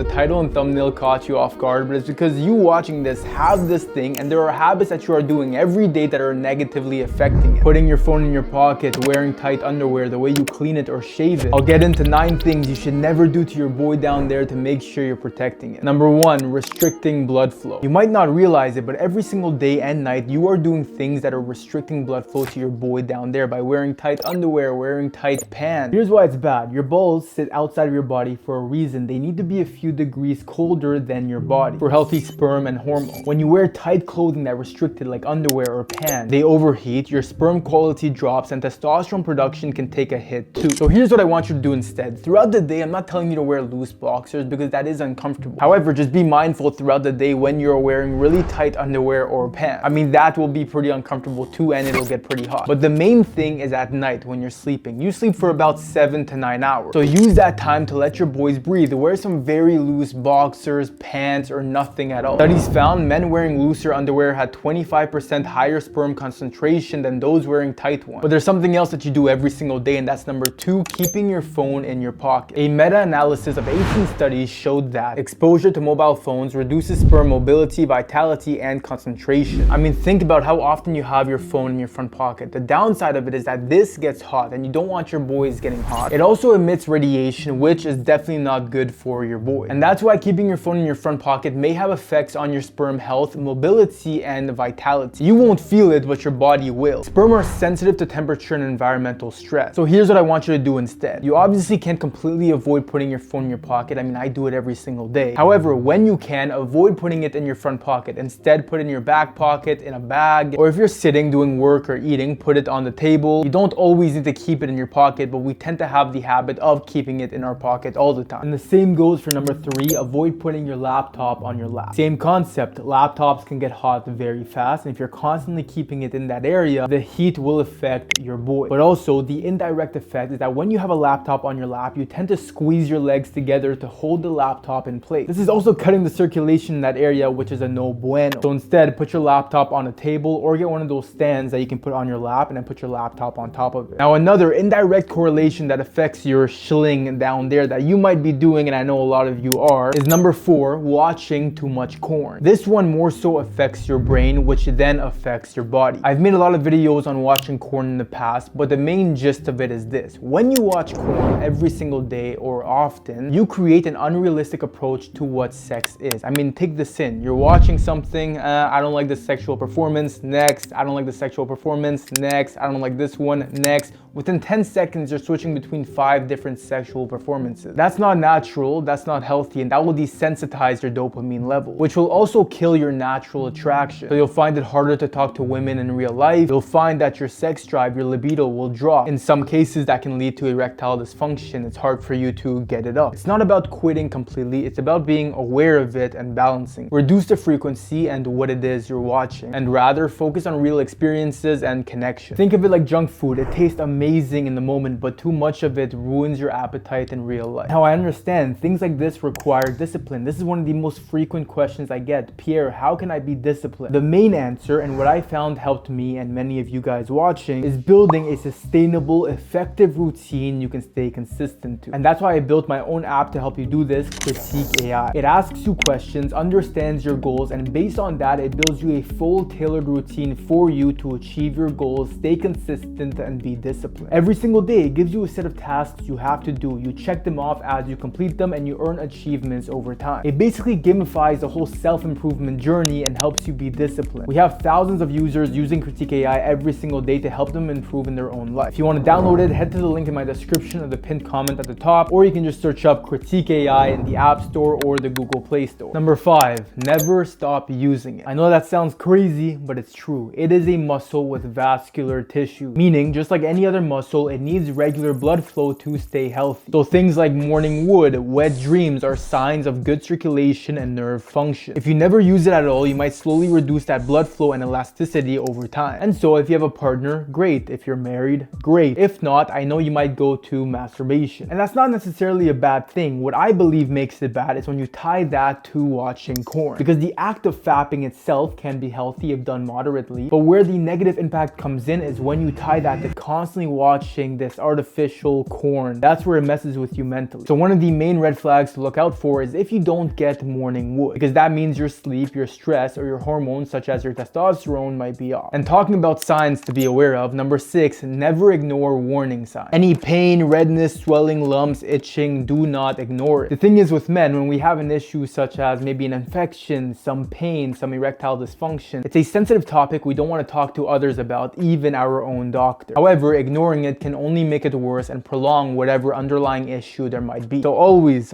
title and thumbnail caught you off guard, but it's because you watching this have this thing, and there are habits that you are doing every day that are negatively affecting it. Putting your phone in your pocket, wearing tight underwear, the way you clean it or shave it. I'll get into 9 things you should never do to your boy down there to make sure you're protecting it. Number 1, restricting blood flow. You might not realize it, but every single day and night you are doing things that are restricting blood flow to your boy down there by wearing tight underwear, wearing tight pants. Here's why it's bad. Your balls sit outside of your body for a reason. They need to be a few degrees colder than your body for healthy sperm and hormones. When you wear tight clothing that restrict it, like underwear or pants, they overheat, your sperm quality drops, and testosterone production can take a hit too. So here's what I want you to do instead. Throughout the day, I'm not telling you to wear loose boxers because that is uncomfortable. However, just be mindful throughout the day when you're wearing really tight underwear or pants. I mean, that will be pretty uncomfortable too, and it'll get pretty hot. But the main thing is at night when you're sleeping. You sleep for about 7 to 9 hours. So use that time to let your boys breathe. Wear some very loose boxers, pants, or nothing at all. Studies found men wearing looser underwear had 25% higher sperm concentration than those wearing tight ones. But there's something else that you do every single day, and that's number 2, keeping your phone in your pocket. A meta-analysis of 18 studies showed that exposure to mobile phones reduces sperm mobility, vitality, and concentration. I mean, think about how often you have your phone in your front pocket. The downside of it is that this gets hot, and you don't want your boys getting hot. It also emits radiation, which is definitely not good for your boy. And that's why keeping your phone in your front pocket may have effects on your sperm health, mobility, and vitality. You won't feel it, but your body will. Sperm are sensitive to temperature and environmental stress. So here's what I want you to do instead. You obviously can't completely avoid putting your phone in your pocket. I mean, I do it every single day. However, when you can, avoid putting it in your front pocket. Instead, put it in your back pocket, in a bag, or if you're sitting doing work or eating, put it on the table. You don't always need to keep it in your pocket, but we tend to have the habit of keeping it in our pocket all the time. And the same goes for number 3, avoid putting your laptop on your lap. Same concept. Laptops can get hot very fast, and if you're constantly keeping it in that area, the heat will affect your boy. But also, the indirect effect is that when you have a laptop on your lap, you tend to squeeze your legs together to hold the laptop in place. This is also cutting the circulation in that area, which is a no bueno. So instead, put your laptop on a table or get one of those stands that you can put on your lap and then put your laptop on top of it. Now, another indirect correlation that affects your shilling down there that you might be doing, and I know a lot of you are, is number 4, watching too much porn. This one more so affects your brain, which then affects your body. I've made a lot of videos on watching porn in the past, but the main gist of it is this. When you watch porn every single day or often, you create an unrealistic approach to what sex is. I mean, take this in. You're watching something, I don't like the sexual performance, next. I don't like the sexual performance, next. I don't like this one, next. Within 10 seconds, you're switching between 5 different sexual performances. That's not natural, that's not healthy, and that will desensitize your dopamine level, which will also kill your natural attraction. So you'll find it harder to talk to women in real life. You'll find that your sex drive, your libido will drop. In some cases, that can lead to erectile dysfunction. It's hard for you to get it up. It's not about quitting completely, it's about being aware of it and balancing. Reduce the frequency and what it is you're watching, and rather focus on real experiences and connection. Think of it like junk food. It tastes amazing in the moment, but too much of it ruins your appetite in real life. Now, I understand things like this require discipline. This is one of the most frequent questions I get. Pierre, how can I be disciplined? The main answer, and what I found helped me and many of you guys watching, is building a sustainable, effective routine you can stay consistent to. And that's why I built my own app to help you do this, Critique AI. It asks you questions, understands your goals, and based on that, it builds you a full tailored routine for you to achieve your goals, stay consistent, and be disciplined. Every single day, it gives you a set of tasks you have to do. You check them off as you complete them, and you earn achievements over time. It basically gamifies the whole self-improvement journey and helps you be disciplined. We have thousands of users using Critique AI every single day to help them improve in their own life. If you want to download it, head to the link in my description or the pinned comment at the top, or you can just search up Critique AI in the App Store or the Google Play Store. Number 5, never stop using it. I know that sounds crazy, but it's true. It is a muscle with vascular tissue, meaning just like any other muscle, it needs regular blood flow to stay healthy. So things like morning wood, wet dreams are signs of good circulation and nerve function. If you never use it at all, you might slowly reduce that blood flow and elasticity over time. And so if you have a partner, great. If you're married, great. If not, I know you might go to masturbation. And that's not necessarily a bad thing. What I believe makes it bad is when you tie that to watching porn. Because the act of fapping itself can be healthy if done moderately, but where the negative impact comes in is when you tie that to constantly watching this artificial corn. That's where it messes with you mentally. So one of the main red flags to look look out for is if you don't get morning wood, because that means your sleep, your stress, or your hormones such as your testosterone might be off. And talking about signs to be aware of, number 6, never ignore warning signs. Any pain, redness, swelling, lumps, itching, do not ignore it. The thing is with men, when we have an issue such as maybe an infection, some pain, some erectile dysfunction, it's a sensitive topic we don't want to talk to others about, even our own doctor. However, ignoring it can only make it worse and prolong whatever underlying issue there might be. So always,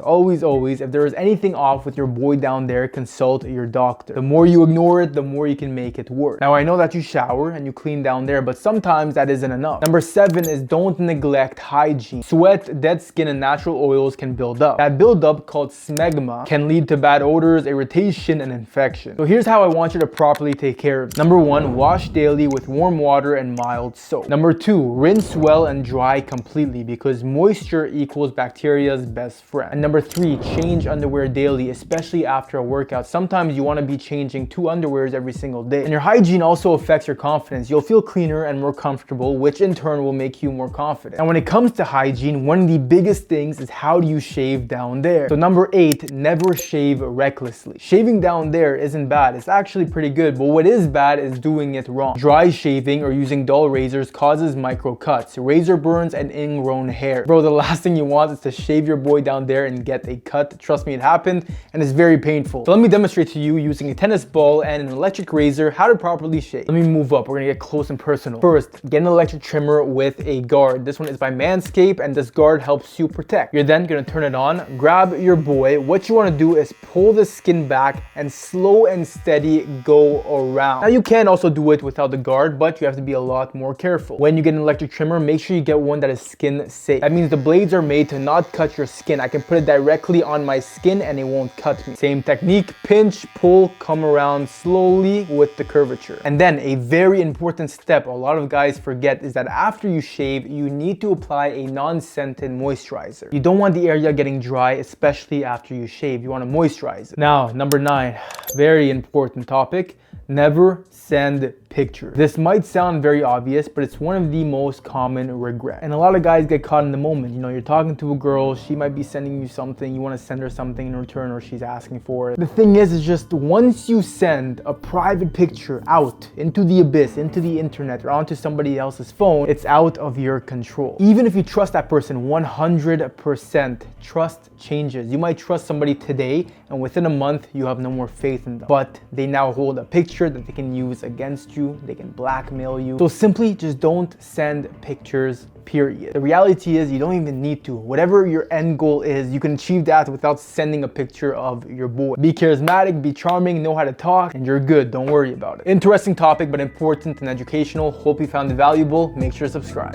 if there is anything off with your boy down there, consult your doctor. The more you ignore it, the more you can make it worse. Now, I know that you shower and you clean down there, but sometimes that isn't enough. Number 7 is don't neglect hygiene. Sweat, dead skin, and natural oils can build up. That buildup, called smegma, can lead to bad odors, irritation, and infection. So here's how I want you to properly take care of it. Number 1, wash daily with warm water and mild soap. Number 2, rinse well and dry completely, because moisture equals bacteria's best friend. And number 3, change underwear daily, especially after a workout. Sometimes you want to be changing 2 underwears every single day. And your hygiene also affects your confidence. You'll feel cleaner and more comfortable, which in turn will make you more confident. And when it comes to hygiene, one of the biggest things is how do you shave down there? So number 8, never shave recklessly. Shaving down there isn't bad. It's actually pretty good, but what is bad is doing it wrong. Dry shaving or using dull razors causes micro cuts, razor burns, and ingrown hair. Bro, the last thing you want is to shave your boy down there and get a cut. Trust me, it happened and it's very painful. So let me demonstrate to you using a tennis ball and an electric razor how to properly shave. Let me move up. We're gonna get close and personal. First, get an electric trimmer with a guard. This one is by Manscaped, and this guard helps you protect. You're then gonna turn it on, grab your boy. What you wanna do is pull the skin back and slow and steady go around. Now you can also do it without the guard, but you have to be a lot more careful. When you get an electric trimmer, make sure you get one that is skin safe. That means the blades are made to not cut your skin. I can put it directly on my skin and it won't cut me. Same technique, pinch, pull, come around slowly with the curvature. And then a very important step a lot of guys forget is that after you shave, you need to apply a non-scented moisturizer. You don't want the area getting dry, especially after you shave. You want to moisturize it. Now, number 9, very important topic. Never send pictures. This might sound very obvious, but it's one of the most common regrets. And a lot of guys get caught in the moment. You know, you're talking to a girl, she might be sending you something, you want to send her something in return, or she's asking for it. The thing is just once you send a private picture out into the abyss, into the internet, or onto somebody else's phone, it's out of your control. Even if you trust that person 100%, trust changes. You might trust somebody today, and within a month, you have no more faith in them. But they now hold a picture that they can use against you, they can blackmail you. So simply just don't send pictures, period. The reality is you don't even need to. Whatever your end goal is, you can achieve that without sending a picture of your boy. Be charismatic, be charming, know how to talk, and you're good. Don't worry about it. Interesting topic, but important and educational. Hope you found it valuable. Make sure to subscribe.